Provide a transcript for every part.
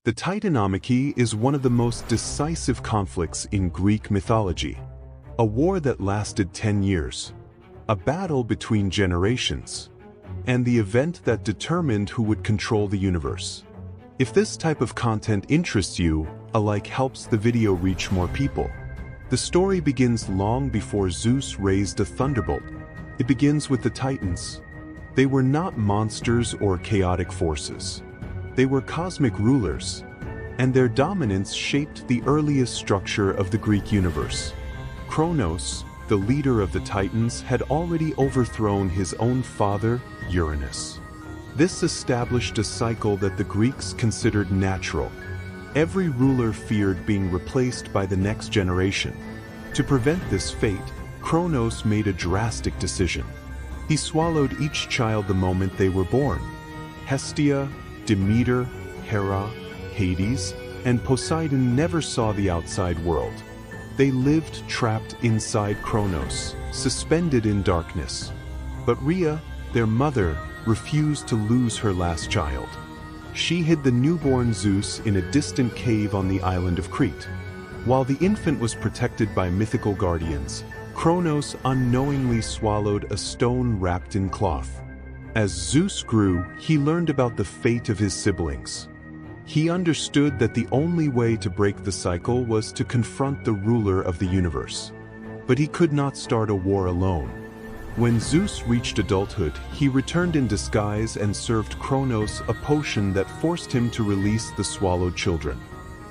The Titanomachy is one of the most decisive conflicts in Greek mythology. A war that lasted 10 years. A battle between generations. And the event that determined who would control the universe. If this type of content interests you, a like helps the video reach more people. The story begins long before Zeus raised a thunderbolt. It begins with the Titans. They were not monsters or chaotic forces. They were cosmic rulers, and their dominance shaped the earliest structure of the Greek universe. Kronos, the leader of the Titans, had already overthrown his own father, Uranus. This established a cycle that the Greeks considered natural. Every ruler feared being replaced by the next generation. To prevent this fate, Kronos made a drastic decision. He swallowed each child the moment they were born. Hestia, Demeter, Hera, Hades, and Poseidon never saw the outside world. They lived trapped inside Kronos, suspended in darkness. But Rhea, their mother, refused to lose her last child. She hid the newborn Zeus in a distant cave on the island of Crete. While the infant was protected by mythical guardians, Kronos unknowingly swallowed a stone wrapped in cloth. As Zeus grew, he learned about the fate of his siblings. He understood that the only way to break the cycle was to confront the ruler of the universe. But he could not start a war alone. When Zeus reached adulthood, he returned in disguise and served Kronos a potion that forced him to release the swallowed children.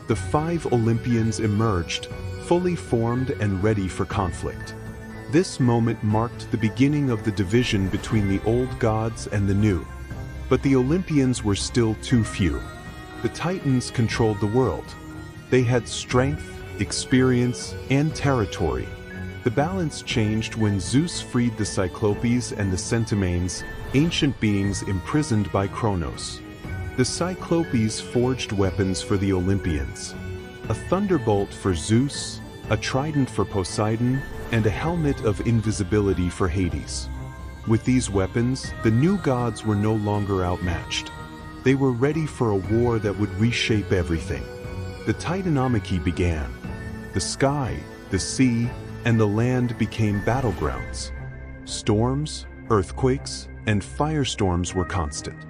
The 5 Olympians emerged, fully formed and ready for conflict. This moment marked the beginning of the division between the old gods and the new. But the Olympians were still too few. The Titans controlled the world. They had strength, experience, and territory. The balance changed when Zeus freed the Cyclopes and the Centimines, ancient beings imprisoned by Kronos. The Cyclopes forged weapons for the Olympians. A thunderbolt for Zeus, a trident for Poseidon, and a helmet of invisibility for Hades. With these weapons, the new gods were no longer outmatched. They were ready for a war that would reshape everything. The Titanomachy began. The sky, the sea, and the land became battlegrounds. Storms, earthquakes, and firestorms were constant.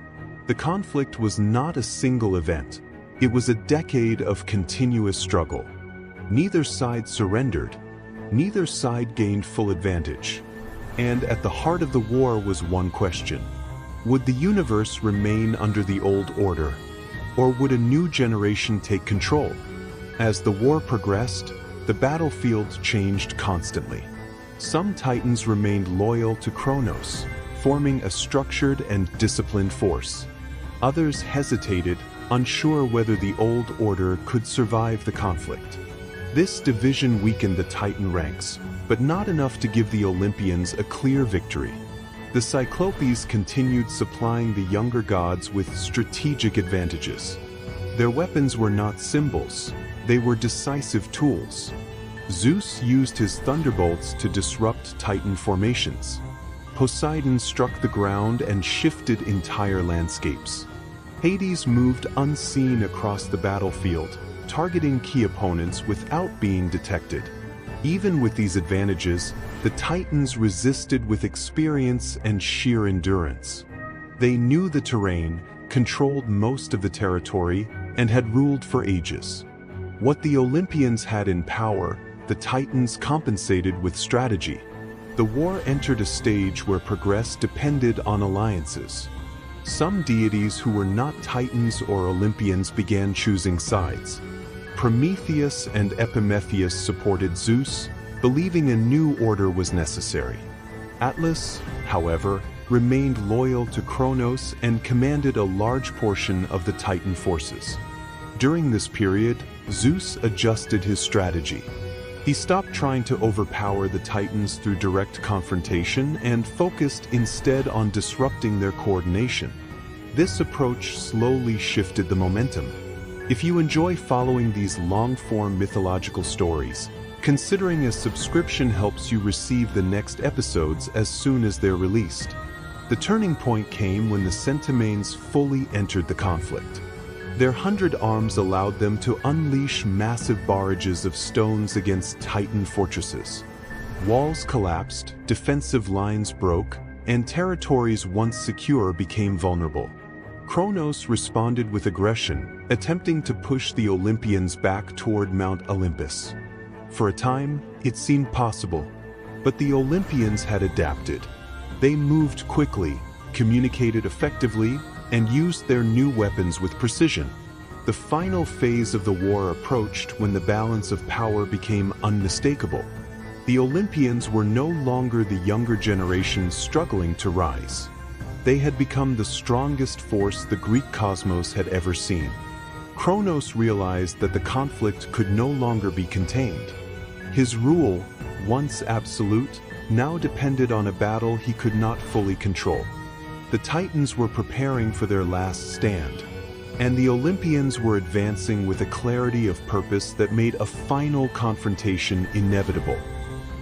The conflict was not a single event. It was a decade of continuous struggle. Neither side surrendered. Neither side gained full advantage. And at the heart of the war was one question. Would the universe remain under the old order, or would a new generation take control? As the war progressed, the battlefield changed constantly. Some Titans remained loyal to Kronos, forming a structured and disciplined force. Others hesitated, unsure whether the old order could survive the conflict. This division weakened the Titan ranks, but not enough to give the Olympians a clear victory. The Cyclopes continued supplying the younger gods with strategic advantages. Their weapons were not symbols, they were decisive tools. Zeus used his thunderbolts to disrupt Titan formations. Poseidon struck the ground and shifted entire landscapes. Hades moved unseen across the battlefield, targeting key opponents without being detected. Even with these advantages, the Titans resisted with experience and sheer endurance. They knew the terrain, controlled most of the territory, and had ruled for ages. What the Olympians had in power, the Titans compensated with strategy. The war entered a stage where progress depended on alliances. Some deities who were not Titans or Olympians began choosing sides. Prometheus and Epimetheus supported Zeus, believing a new order was necessary. Atlas, however, remained loyal to Kronos and commanded a large portion of the Titan forces. During this period, Zeus adjusted his strategy. He stopped trying to overpower the Titans through direct confrontation and focused instead on disrupting their coordination. This approach slowly shifted the momentum. If you enjoy following these long-form mythological stories, considering a subscription helps you receive the next episodes as soon as they're released. The turning point came when the Centimines fully entered the conflict. Their 100 arms allowed them to unleash massive barrages of stones against Titan fortresses. Walls collapsed, defensive lines broke, and territories once secure became vulnerable. Kronos responded with aggression, attempting to push the Olympians back toward Mount Olympus. For a time, it seemed possible, but the Olympians had adapted. They moved quickly, communicated effectively, and used their new weapons with precision. The final phase of the war approached when the balance of power became unmistakable. The Olympians were no longer the younger generation struggling to rise. They had become the strongest force the Greek cosmos had ever seen. Kronos realized that the conflict could no longer be contained. His rule, once absolute, now depended on a battle he could not fully control. The Titans were preparing for their last stand, and the Olympians were advancing with a clarity of purpose that made a final confrontation inevitable.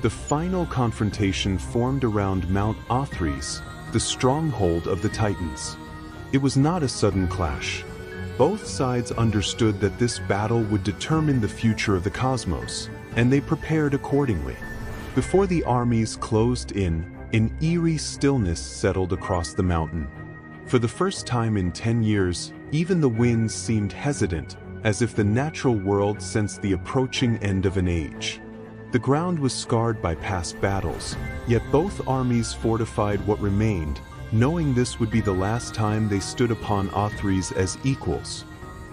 The final confrontation formed around Mount Othrys, the stronghold of the Titans. It was not a sudden clash. Both sides understood that this battle would determine the future of the cosmos, and they prepared accordingly. Before the armies closed in, an eerie stillness settled across the mountain. For the first time in 10 years, even the winds seemed hesitant, as if the natural world sensed the approaching end of an age. The ground was scarred by past battles, yet both armies fortified what remained, knowing this would be the last time they stood upon Othrys as equals.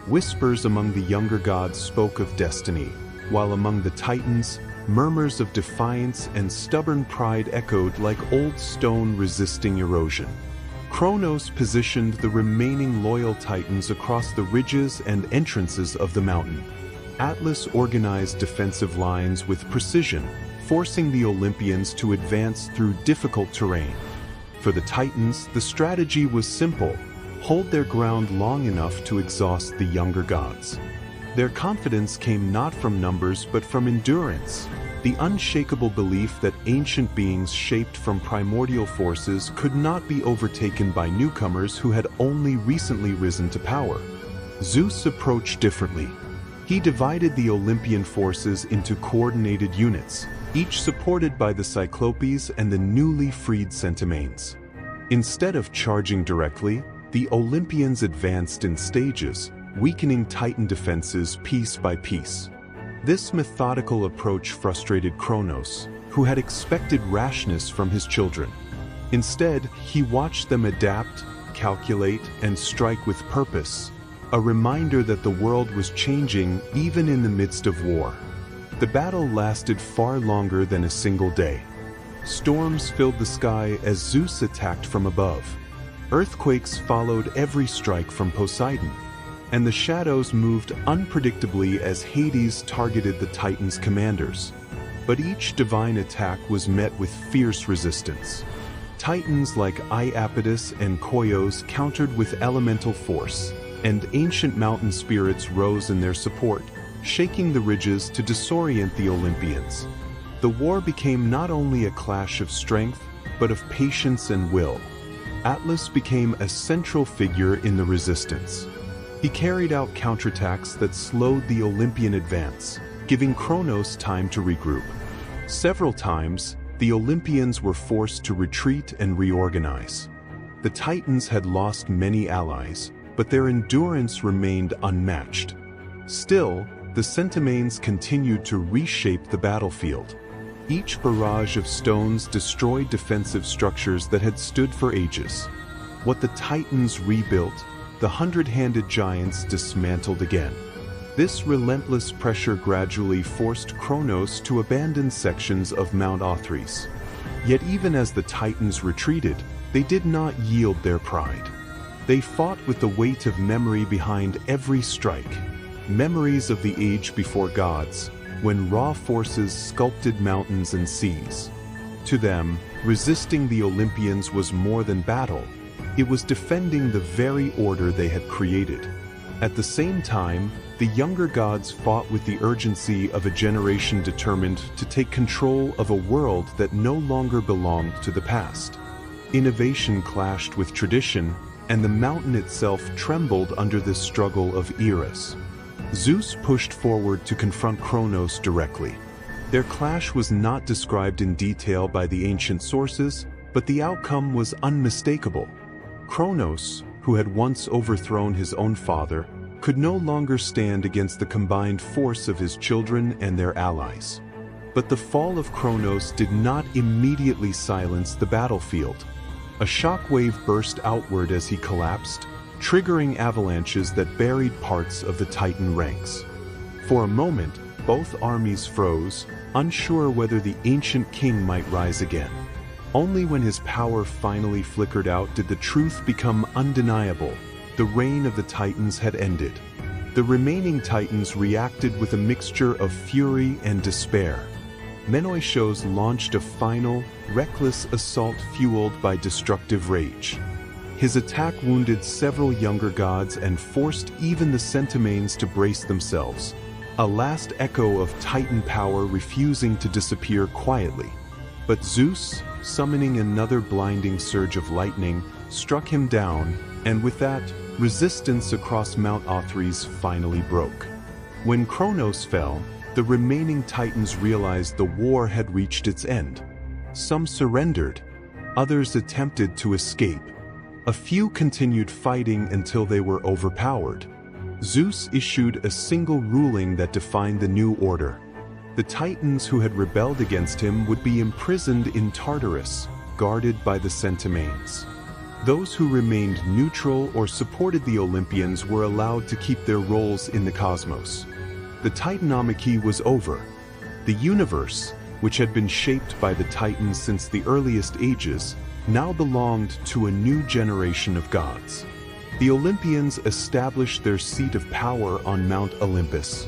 Whispers among the younger gods spoke of destiny, while among the Titans, murmurs of defiance and stubborn pride echoed like old stone resisting erosion. Kronos positioned the remaining loyal Titans across the ridges and entrances of the mountain. Atlas organized defensive lines with precision, forcing the Olympians to advance through difficult terrain. For the Titans, the strategy was simple: hold their ground long enough to exhaust the younger gods. Their confidence came not from numbers but from endurance, the unshakable belief that ancient beings shaped from primordial forces could not be overtaken by newcomers who had only recently risen to power. Zeus approached differently. He divided the Olympian forces into coordinated units, each supported by the Cyclopes and the newly freed Centimanes. Instead of charging directly, the Olympians advanced in stages, weakening Titan defenses piece by piece. This methodical approach frustrated Kronos, who had expected rashness from his children. Instead, he watched them adapt, calculate, and strike with purpose, a reminder that the world was changing even in the midst of war. The battle lasted far longer than a single day. Storms filled the sky as Zeus attacked from above. Earthquakes followed every strike from Poseidon, and the shadows moved unpredictably as Hades targeted the Titans' commanders. But each divine attack was met with fierce resistance. Titans like Iapetus and Koios countered with elemental force, and ancient mountain spirits rose in their support, shaking the ridges to disorient the Olympians. The war became not only a clash of strength, but of patience and will. Atlas became a central figure in the resistance. He carried out counterattacks that slowed the Olympian advance, giving Kronos time to regroup. Several times, the Olympians were forced to retreat and reorganize. The Titans had lost many allies, but their endurance remained unmatched. Still, the Centimanes continued to reshape the battlefield. Each barrage of stones destroyed defensive structures that had stood for ages. What the Titans rebuilt, the hundred-handed giants dismantled again. This relentless pressure gradually forced Kronos to abandon sections of Mount Othrys. Yet even as the Titans retreated, they did not yield their pride. They fought with the weight of memory behind every strike. Memories of the age before gods, when raw forces sculpted mountains and seas. To them, resisting the Olympians was more than battle. It was defending the very order they had created. At the same time, the younger gods fought with the urgency of a generation determined to take control of a world that no longer belonged to the past. Innovation clashed with tradition, and the mountain itself trembled under this struggle of eras. Zeus pushed forward to confront Kronos directly. Their clash was not described in detail by the ancient sources, but the outcome was unmistakable. Kronos, who had once overthrown his own father, could no longer stand against the combined force of his children and their allies. But the fall of Kronos did not immediately silence the battlefield. A shockwave burst outward as he collapsed, triggering avalanches that buried parts of the Titan ranks. For a moment, both armies froze, unsure whether the ancient king might rise again. Only when his power finally flickered out did the truth become undeniable. The reign of the Titans had ended. The remaining Titans reacted with a mixture of fury and despair. Menoetios launched a final, reckless assault fueled by destructive rage. His attack wounded several younger gods and forced even the Centimanes to brace themselves, a last echo of Titan power refusing to disappear quietly. But Zeus, summoning another blinding surge of lightning, struck him down, and with that, resistance across Mount Othrys finally broke. When Kronos fell, the remaining Titans realized the war had reached its end. Some surrendered, others attempted to escape. A few continued fighting until they were overpowered. Zeus issued a single ruling that defined the new order. The Titans who had rebelled against him would be imprisoned in Tartarus, guarded by the Centimanes. Those who remained neutral or supported the Olympians were allowed to keep their roles in the cosmos. The Titanomachy was over. The universe, which had been shaped by the Titans since the earliest ages, now belonged to a new generation of gods. The Olympians established their seat of power on Mount Olympus.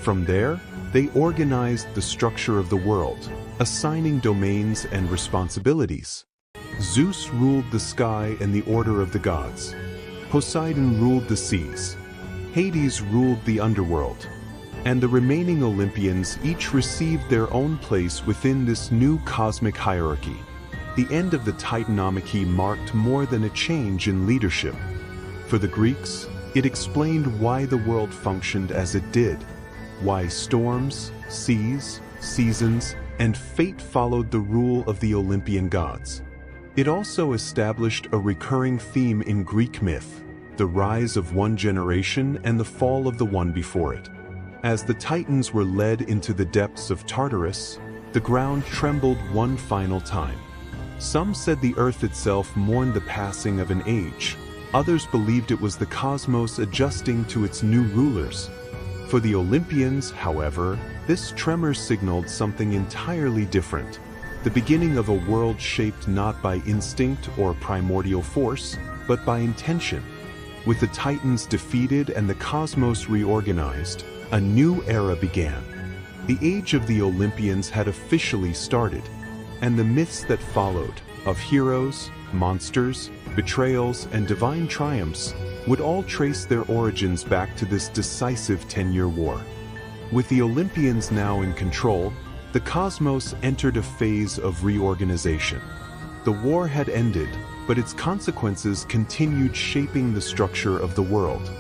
From there, they organized the structure of the world, assigning domains and responsibilities. Zeus ruled the sky and the order of the gods. Poseidon ruled the seas. Hades ruled the underworld. And the remaining Olympians each received their own place within this new cosmic hierarchy. The end of the Titanomachy marked more than a change in leadership. For the Greeks, it explained why the world functioned as it did, why storms, seas, seasons, and fate followed the rule of the Olympian gods. It also established a recurring theme in Greek myth, the rise of one generation and the fall of the one before it. As the Titans were led into the depths of Tartarus, the ground trembled one final time. Some said the earth itself mourned the passing of an age. Others believed it was the cosmos adjusting to its new rulers. For the Olympians, however, this tremor signaled something entirely different. The beginning of a world shaped not by instinct or primordial force, but by intention. With the Titans defeated and the cosmos reorganized, a new era began. The age of the Olympians had officially started, and the myths that followed, of heroes, monsters, betrayals, and divine triumphs, would all trace their origins back to this decisive 10-year war. With the Olympians now in control, the cosmos entered a phase of reorganization. The war had ended, but its consequences continued shaping the structure of the world.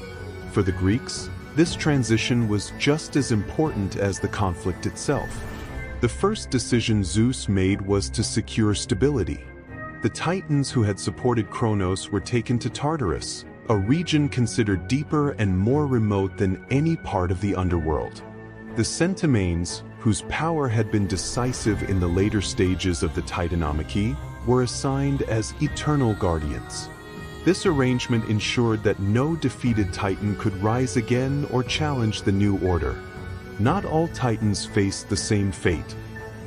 For the Greeks, this transition was just as important as the conflict itself. The first decision Zeus made was to secure stability. The Titans who had supported Kronos were taken to Tartarus, a region considered deeper and more remote than any part of the underworld. The Centimanes, whose power had been decisive in the later stages of the Titanomachy, were assigned as eternal guardians. This arrangement ensured that no defeated Titan could rise again or challenge the new order. Not all Titans faced the same fate.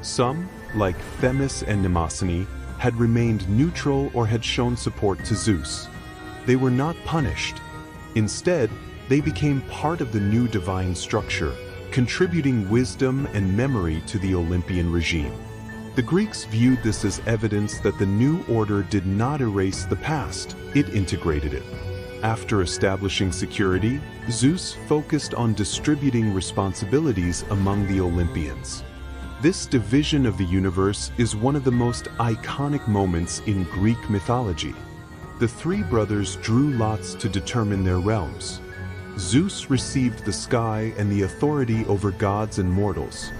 Some, like Themis and Mnemosyne, had remained neutral or had shown support to Zeus. They were not punished. Instead, they became part of the new divine structure, contributing wisdom and memory to the Olympian regime. The Greeks viewed this as evidence that the new order did not erase the past, it integrated it. After establishing security, Zeus focused on distributing responsibilities among the Olympians. This division of the universe is one of the most iconic moments in Greek mythology. the three brothers drew lots to determine their realms. Zeus received the sky and the authority over gods and mortals.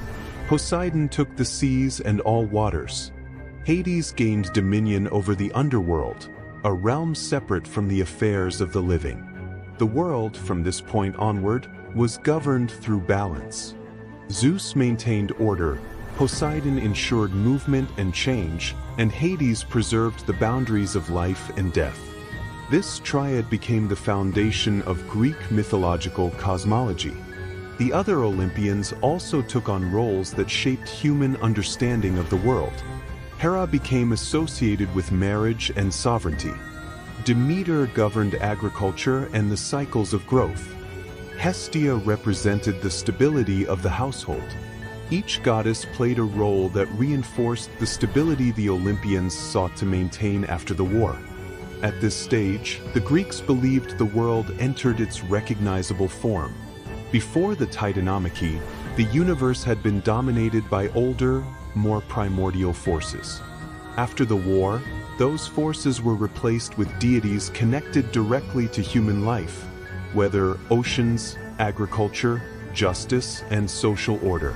Poseidon took the seas and all waters. Hades gained dominion over the underworld, a realm separate from the affairs of the living. The world, from this point onward, was governed through balance. Zeus maintained order, Poseidon ensured movement and change, and Hades preserved the boundaries of life and death. This triad became the foundation of Greek mythological cosmology. The other Olympians also took on roles that shaped human understanding of the world. Hera became associated with marriage and sovereignty. Demeter governed agriculture and the cycles of growth. Hestia represented the stability of the household. Each goddess played a role that reinforced the stability the Olympians sought to maintain after the war. At this stage, the Greeks believed the world entered its recognizable form. Before the Titanomachy, the universe had been dominated by older, more primordial forces. After the war, those forces were replaced with deities connected directly to human life, whether oceans, agriculture, justice, and social order.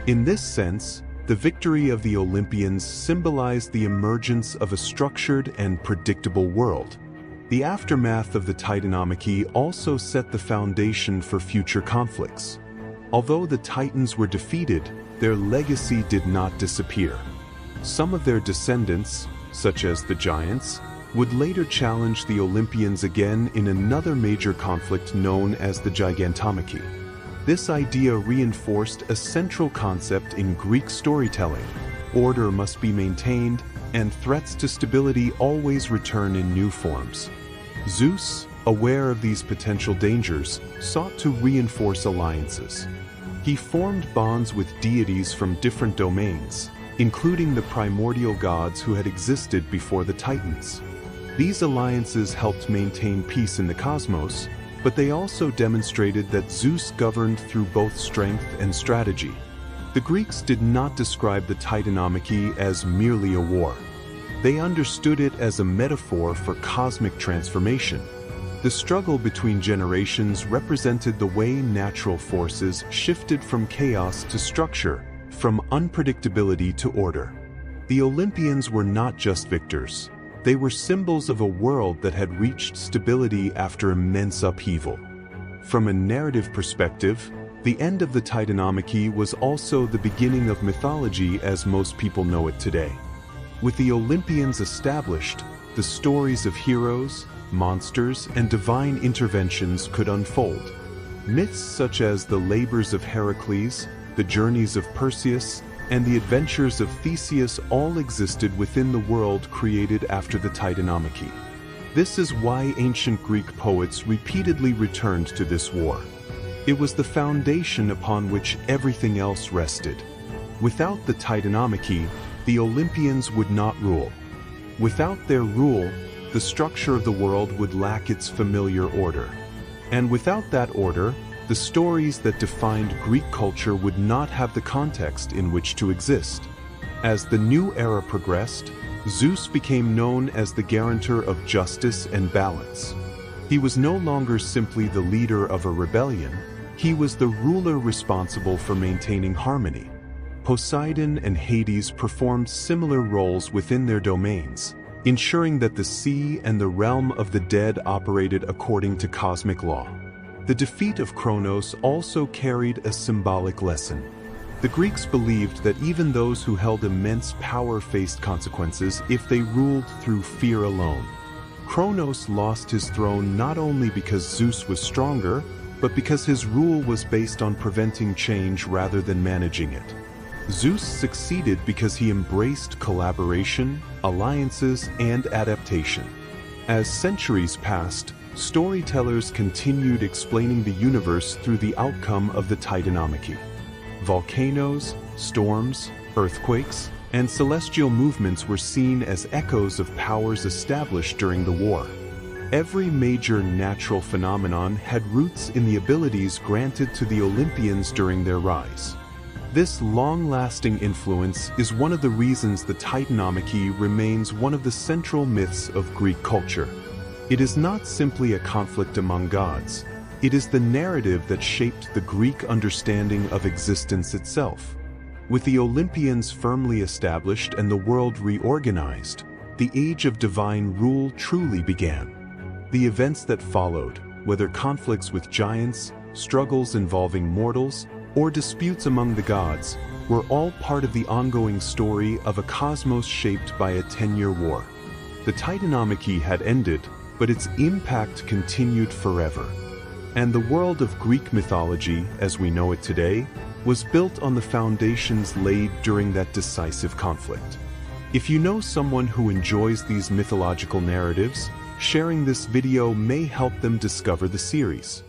In this sense, the victory of the Olympians symbolized the emergence of a structured and predictable world. The aftermath of the Titanomachy also set the foundation for future conflicts. Although the Titans were defeated, their legacy did not disappear. Some of their descendants, such as the giants, would later challenge the Olympians again in another major conflict known as the Gigantomachy. This idea reinforced a central concept in Greek storytelling: order must be maintained, and threats to stability always return in new forms. Zeus, aware of these potential dangers, sought to reinforce alliances. He formed bonds with deities from different domains, including the primordial gods who had existed before the Titans. These alliances helped maintain peace in the cosmos, but they also demonstrated that Zeus governed through both strength and strategy. The Greeks did not describe the Titanomachy as merely a war. They understood it as a metaphor for cosmic transformation. The struggle between generations represented the way natural forces shifted from chaos to structure, from unpredictability to order. The Olympians were not just victors. They were symbols of a world that had reached stability after immense upheaval. From a narrative perspective, the end of the Titanomachy was also the beginning of mythology as most people know it today. With the Olympians established, the stories of heroes, monsters, and divine interventions could unfold. Myths such as the labors of Heracles, the journeys of Perseus, and the adventures of Theseus all existed within the world created after the Titanomachy. This is why ancient Greek poets repeatedly returned to this war. It was the foundation upon which everything else rested. Without the Titanomachy, the Olympians would not rule. Without their rule, the structure of the world would lack its familiar order. And without that order, the stories that defined Greek culture would not have the context in which to exist. As the new era progressed, Zeus became known as the guarantor of justice and balance. He was no longer simply the leader of a rebellion, he was the ruler responsible for maintaining harmony. Poseidon and Hades performed similar roles within their domains, ensuring that the sea and the realm of the dead operated according to cosmic law. The defeat of Kronos also carried a symbolic lesson. The Greeks believed that even those who held immense power faced consequences if they ruled through fear alone. Kronos lost his throne not only because Zeus was stronger, but because his rule was based on preventing change rather than managing it. Zeus succeeded because he embraced collaboration, alliances, and adaptation. As centuries passed, storytellers continued explaining the universe through the outcome of the Titanomachy. Volcanoes, storms, earthquakes, and celestial movements were seen as echoes of powers established during the war. Every major natural phenomenon had roots in the abilities granted to the Olympians during their rise. This long-lasting influence is one of the reasons the Titanomachy remains one of the central myths of Greek culture. It is not simply a conflict among gods. It is the narrative that shaped the Greek understanding of existence itself. With the Olympians firmly established and the world reorganized, the age of divine rule truly began. The events that followed, whether conflicts with giants, struggles involving mortals, or disputes among the gods, were all part of the ongoing story of a cosmos shaped by a 10-year war. The Titanomachy had ended, but its impact continued forever. And the world of Greek mythology, as we know it today, was built on the foundations laid during that decisive conflict. If you know someone who enjoys these mythological narratives, sharing this video may help them discover the series.